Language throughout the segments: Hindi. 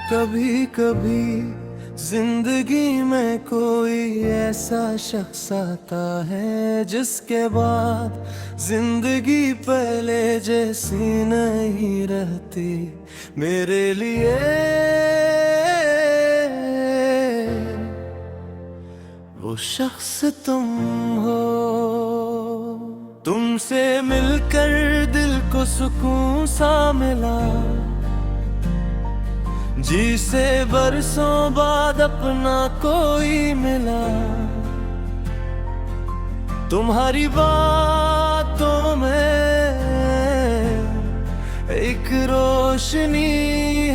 कभी कभी जिंदगी में कोई ऐसा शख्स आता है जिसके बाद जिंदगी पहले जैसी नहीं रहती मेरे लिए। वो शख्स तुम हो। तुमसे मिलकर दिल को सुकून सा मिला, जिसे बरसों बाद अपना कोई मिला। तुम्हारी बातों में एक रोशनी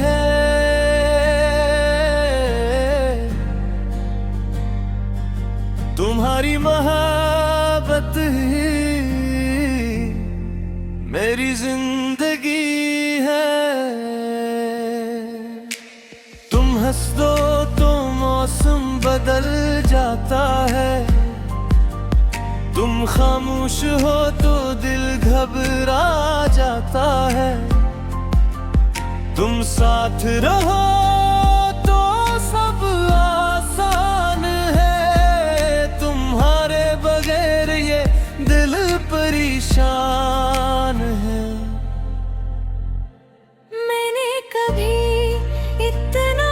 है, तुम्हारी मोहब्बत ही मेरी जिंदगी है। हंस दो तो मौसम बदल जाता है, तुम खामोश हो तो दिल घबरा जाता है। तुम साथ रहो तो सब आसान है, तुम्हारे बगैर ये दिल परेशान है। मैंने कभी इतना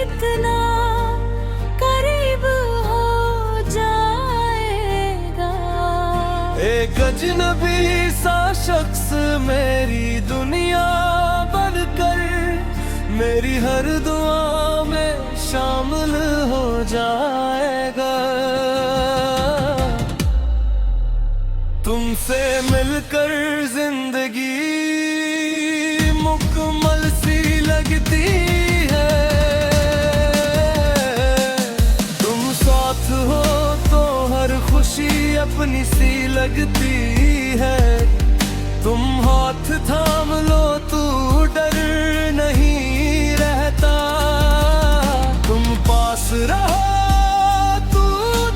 इतना करीब हो जाएगा। एक अजनबी सा शख्स मेरी दुनिया बनकर मेरी हर दुआ में शामिल हो जाएगा। तुमसे मिलकर जिंदगी मुकम्मल सी लगती है। खुशी अपनी सी लगती है। तुम हाथ थाम लो तू डर नहीं रहता। तुम पास रहो तू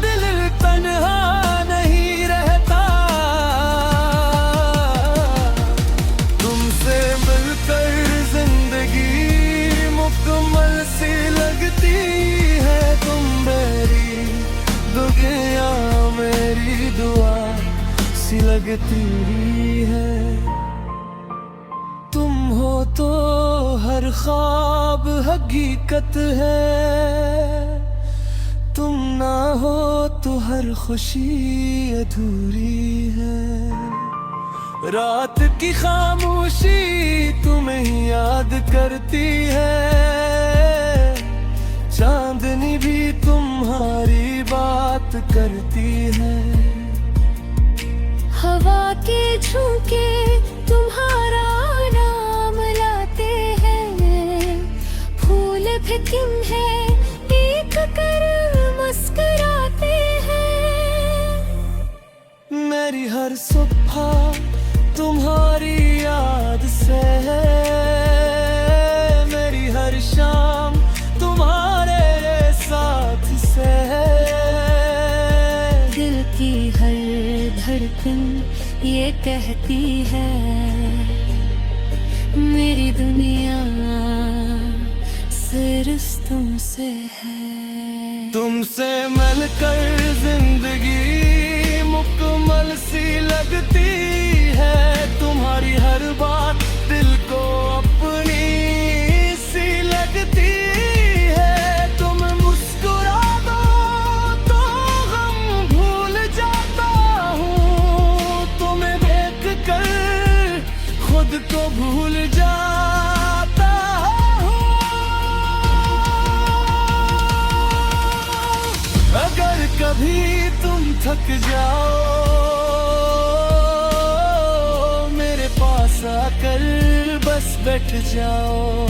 दिल तन्हा नहीं रहता। तुमसे मिलकर जिंदगी मुकम्मल सी लगती है। तुम मेरी दुनिया मेरी दुआ सी लगती है। तुम हो तो हर ख्वाब हकीकत है, तुम ना हो तो हर खुशी अधूरी है। रात की खामोशी तुम्हें याद करती है, चांदनी भी तुम्हारी बात करती है। हवा के झोंके तुम्हारा नाम लाते हैं, फूल भी तुम्हें देख कर मुस्कुराते हैं। मेरी हर सुबह तुम्हारी याद से है, मेरी हर शाम तुम्हारे साथ से है। दिल की हर धड़कन ये कहती है, मेरी दुनिया सिर्फ तुमसे है। तुमसे मिलकर जिंदगी मुकम्मल सी लगती है। तुम्हारी हर बात दिल को अपनी सी लगती है। तुम मुस्कुरा दो तो गम भूल जाता हूँ, तुम्हें देख कर खुद को भूल जाता हूँ। अगर कभी तुम थक जाओ मेरे पास आकर बस बैठ जाओ।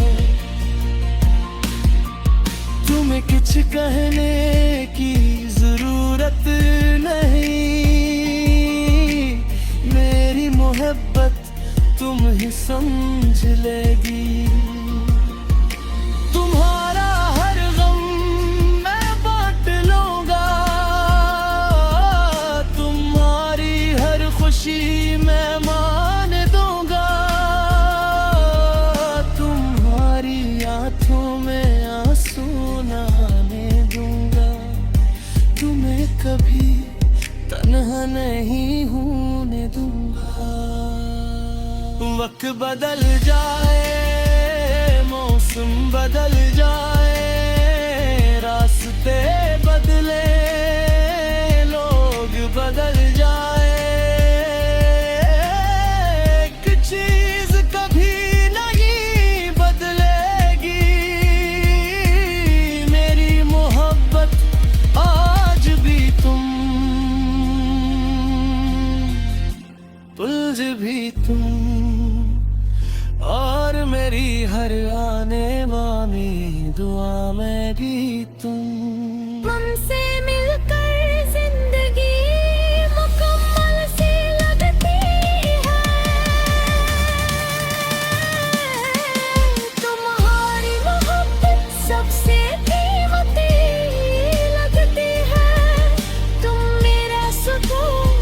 तुम्हें कुछ कहने की जरूरत नहीं, मेरी मोहब्बत तुम ही समझ लेगी। तुम्हारा हर गम मैं बांट लूंगा, तुम्हारी हर खुशी मैं मान दूंगा। कभी तन्हा नहीं होने दूंगा। वक्त बदल जाए, मौसम बदल जाए, रास्ते बदले, लोग बदल जाए, एक चीज कभी नहीं बदलेगी, मेरी मोहब्बत आज भी उलझ भी तुम, और मेरी हर आने वाली दुआ में भी तुम। हमसे मिलकर जिंदगी मुकम्मल सी लगती है, तुम्हारी मोहब्बत सबसे कीमती लगती है, तुम मेरा सुकून,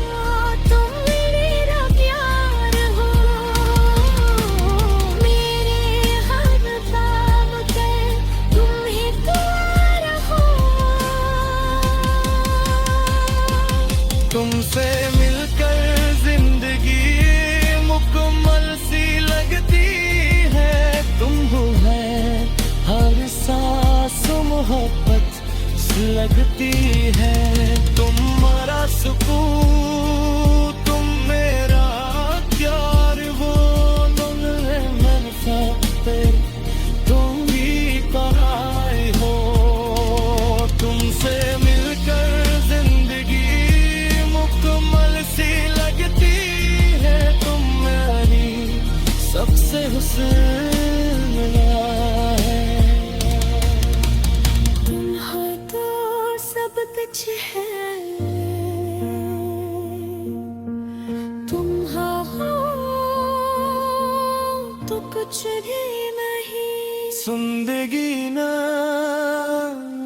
तुम मेरी प्यार हो, मेरे हर ख्वाब के तुम ही दुआ रहो। तुमसे मिलकर जिंदगी मुकम्मल सी लगती है, तुम हो है हर सांस मोहब्बत सी लगती है, तुम्हारा सुकून, तुम मेरा प्यार हो, तुम मेरे साथ तुम भी कराए हो। तुमसे मिलकर जिंदगी मुकम्मल सी लगती है, तुम मेरी सबसे हुस्न है। तुम हो तो सब कुछ है, तुम हो तो कुछ भी नहीं। जिंदगी ने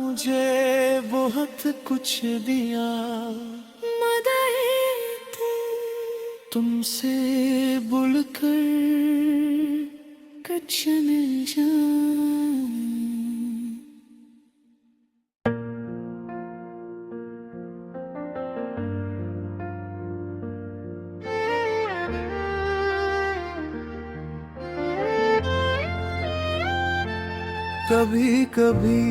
मुझे बहुत कुछ दिया, मदद तुमसे बुलकर कुछ मिल जाए। कभी कभी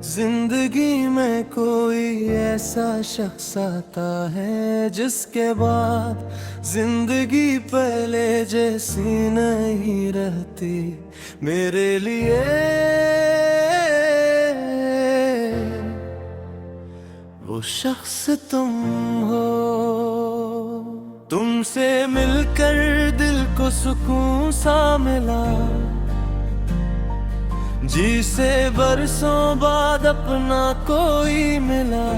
जिंदगी में कोई ऐसा शख्स आता है, जिसके बाद जिंदगी पहले जैसी नहीं रहती मेरे लिए। वो शख्स तुम हो, तुमसे मिलकर दिल को सुकून सा मिला, जिसे बरसों बाद अपना कोई मिला।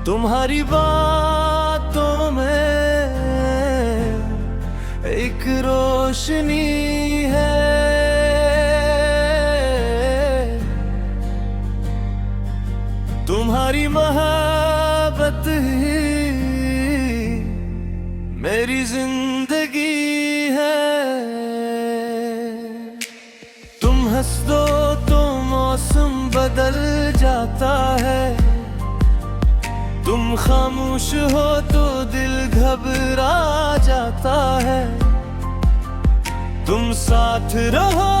तुम्हारी बातों में एक रोशनी है, तुम्हारी मोहब्बत ही मेरी जिंदगी है। हंस दो तो मौसम बदल जाता है, तुम खामोश हो तो दिल घबरा जाता है, तुम साथ रहो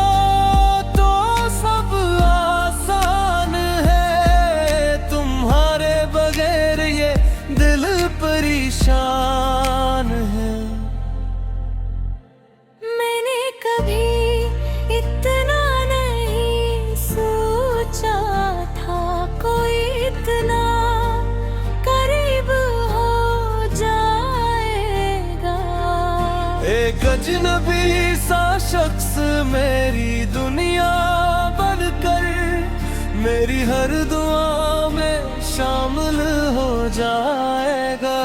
तो सब आसान है, तुम्हारे बगैर ये दिल परेशान है। मैंने कभी इतना इतना करीब हो जाएगा, एक अजनबी सा शख्स मेरी दुनिया बनकर मेरी हर दुआ में शामिल हो जाएगा।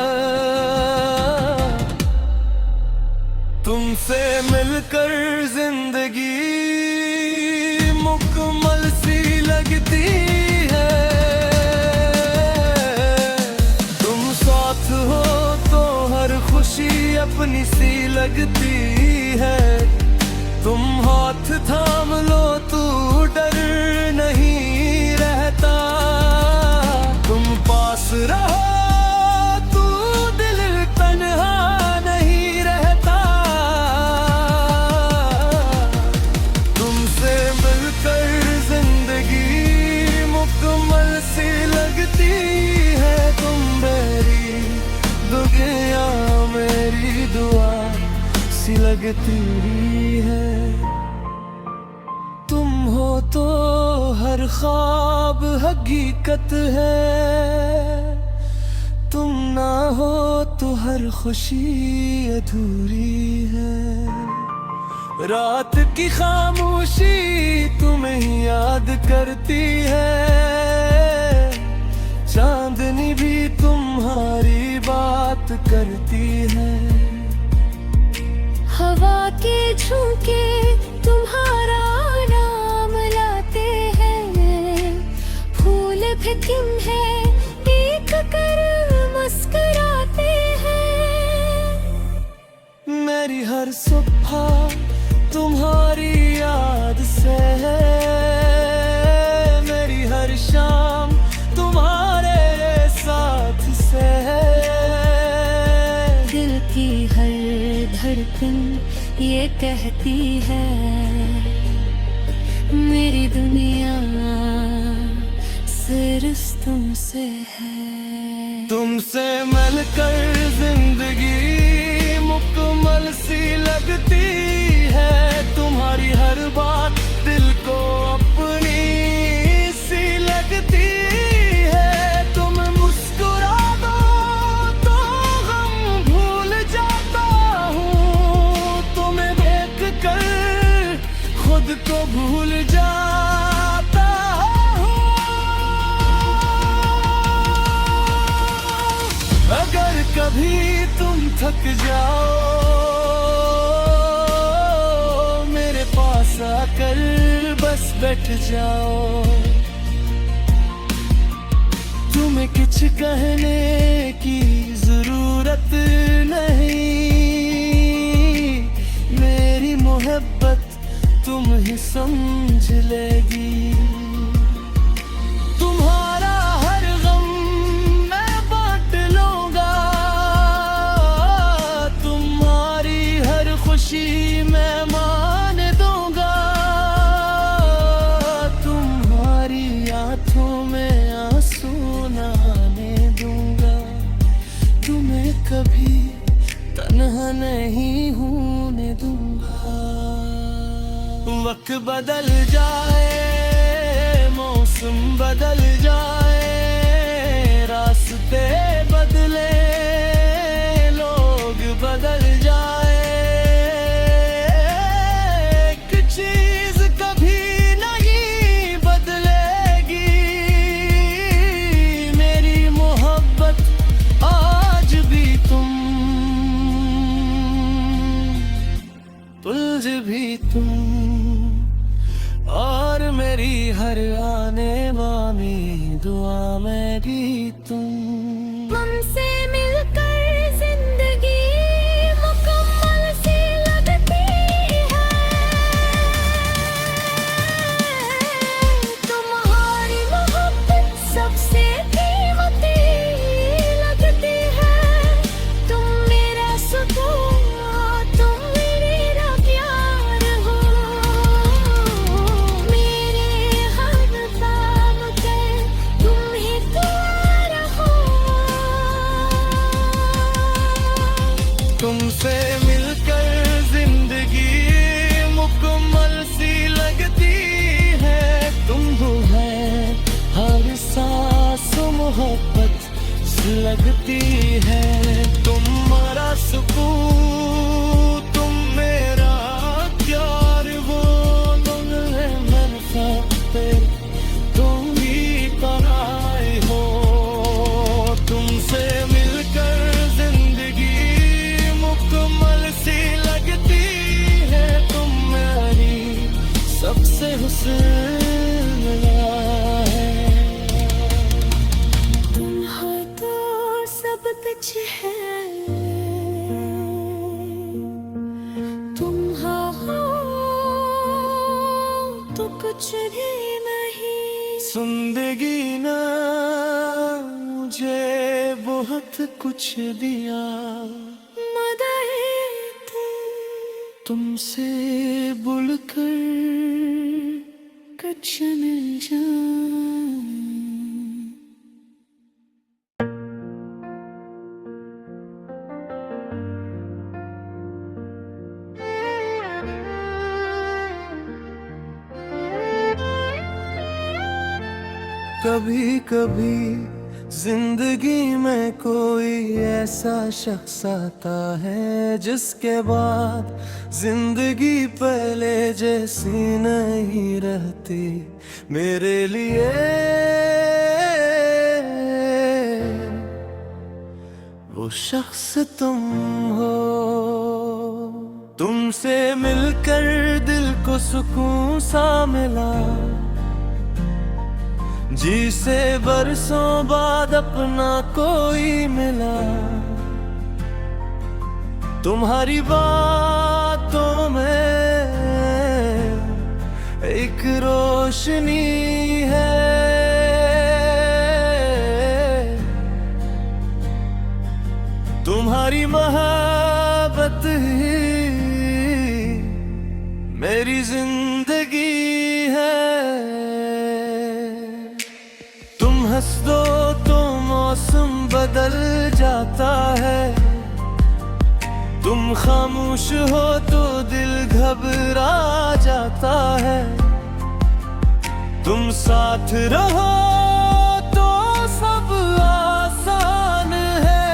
तुमसे मिलकर जिंदगी मुकम्मल सी लगती है, तुम साथ हो तो हर खुशी अपनी सी लगती है, तुम हाथ थाम लो तू डर नहीं रहता, लगती है। तुम हो तो हर ख्वाब हकीकत है, तुम ना हो तो हर खुशी अधूरी है। रात की खामोशी तुम्हें याद करती है, चांदनी भी तुम्हारी बात करती है। हवा के झोंके तुम्हारा नाम लाते हैं, फूल भी तुम्हें देख कर मुस्कुराते हैं। मेरी हर सुबह तुम्हारी याद से है, मेरी हर शाम तुम्हारे साथ से है। दिल की हर धड़कन ये कहती है, मेरी दुनिया सिर्फ तुमसे है। तुमसे मिलकर जिंदगी मुकम्मल सी लगती है, तुम्हारी हर बात दिल को अपनी सी लगती है। तुम मुस्कुरा दो तो गम भूल जाता हूँ, तुम्हें देख कर खुद को भूल जाता हूँ। अगर कभी तुम थक जाओ मेरे पास आकर बस बैठ जाओ। तुम्हें कुछ कहने की जरूरत नहीं, मेरी मोहब्बत तुम ही समझ लेगी। तुम्हारा हर गम मैं बांट लूंगा, तुम्हारी हर खुशी मैं मान दूंगा। तुम्हारी आंखों में आंसू न आने दूंगा, तुम्हें कभी तन्हा नहीं होने दूंगा। वक्त बदल जाए, मौसम बदल जाए, रास्ते बदले, लोग बदल जाए, एक चीज कभी नहीं बदलेगी, मेरी मोहब्बत आज भी तुम, उलझ भी तुम, और मेरी हर आने वाली दुआ में भी तुम। तुमसे मिलकर जिंदगी मुकम्मल सी लगती है, तुम्हारी मोहब्बत सबसे कीमती लगती है। तुम मेरा सुकून, तुम मेरा प्यार हो, मेरे हर काम पे तुम ही प्यार हो। तुमसे मिलकर जिंदगी मुकम्मल सी लगती है, तुम हो है हर सांस मोहब्बत सी लगती है। तुम्हारा सुकून, तुम मेरा प्यार, वो तुम है मनफाते, तुम ही पराए हो। तुमसे मिलकर जिंदगी मुकम्मल सी लगती है, तुम मेरी सबसे हुस्न है। तुम हो तो सब कुछ है, तुम हो तो कुछ भी नहीं। जिंदगी ने मुझे बहुत कुछ दिया, मदद तुमसे बुलकर कुछ मिल जाए। कभी कभी जिंदगी में कोई ऐसा शख्स आता है जिसके बाद जिंदगी पहले जैसी नहीं रहती मेरे लिए। वो शख्स तुम हो, तुमसे मिलकर दिल को सुकून सा मिला, जिसे बरसों बाद अपना कोई मिला। तुम्हारी बातों में एक रोशनी है, तुम्हारी मोहब्बत ही मेरी जिंदगी है। हंस दो तो मौसम बदल जाता है, तुम खामोश हो तो दिल घबरा जाता है। तुम साथ रहो तो सब आसान है,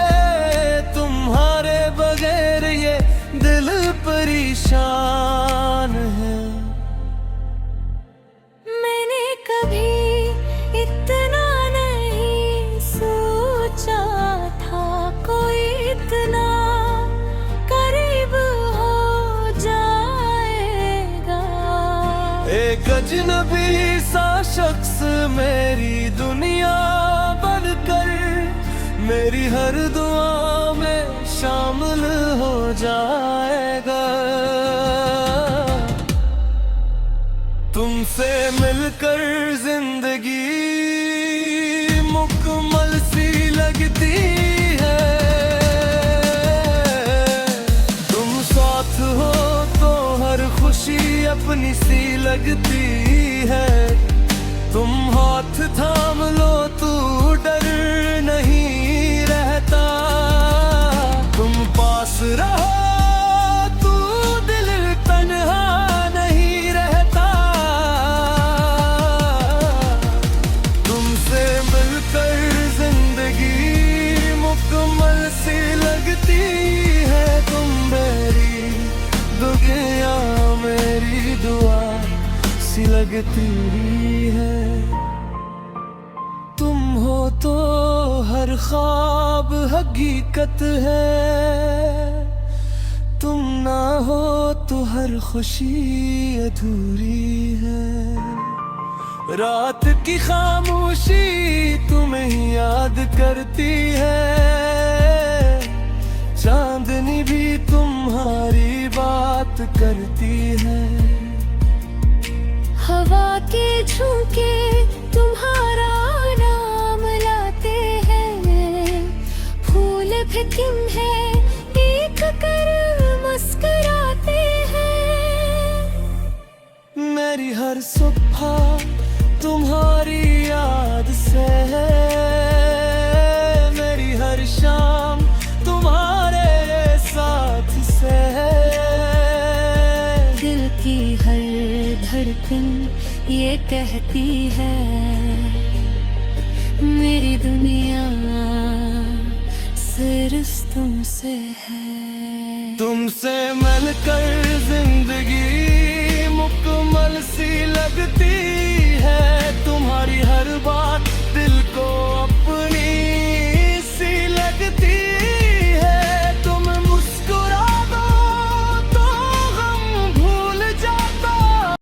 तुम्हारे बगैर ये दिल परेशान है। मैंने कभी इतना था कोई इतना करीब हो जाएगा। एक अजनबी सा शख्स मेरी दुनिया बनकर मेरी हर दुआ में शामिल हो जाएगा। तुमसे मिलकर जिंदगी मुकम्मल सी लगती है, तुम साथ हो तो हर खुशी अपनी सी लगती है। तुम हाथ थाम लो तू डर नहीं रहता, तुम पास रहो तू दिल तन्हा नहीं रहता। तुमसे मिलकर मुकम्मल सी लगती है, तुम मेरी दुनिया मेरी दुआ सी लगती है। तुम हो तो हर ख्वाब हकीकत है, तुम ना हो तो हर खुशी अधूरी है। रात की खामोशी तुम्हें याद करती है, चांदनी भी तुम्हारी बात करती है। हवा के झोंके तुम्हारा नाम लाते हैं, फूल भी तुम है देख कर मुस्कुराते हैं। मेरी हर सुबह तुम्हारी याद से है, मेरी हर शाम तुम्हारे साथ से है। दिल की हर धड़कन ये कहती है, मेरी दुनिया सिर्फ तुमसे है। तुमसे मिलकर जिंदगी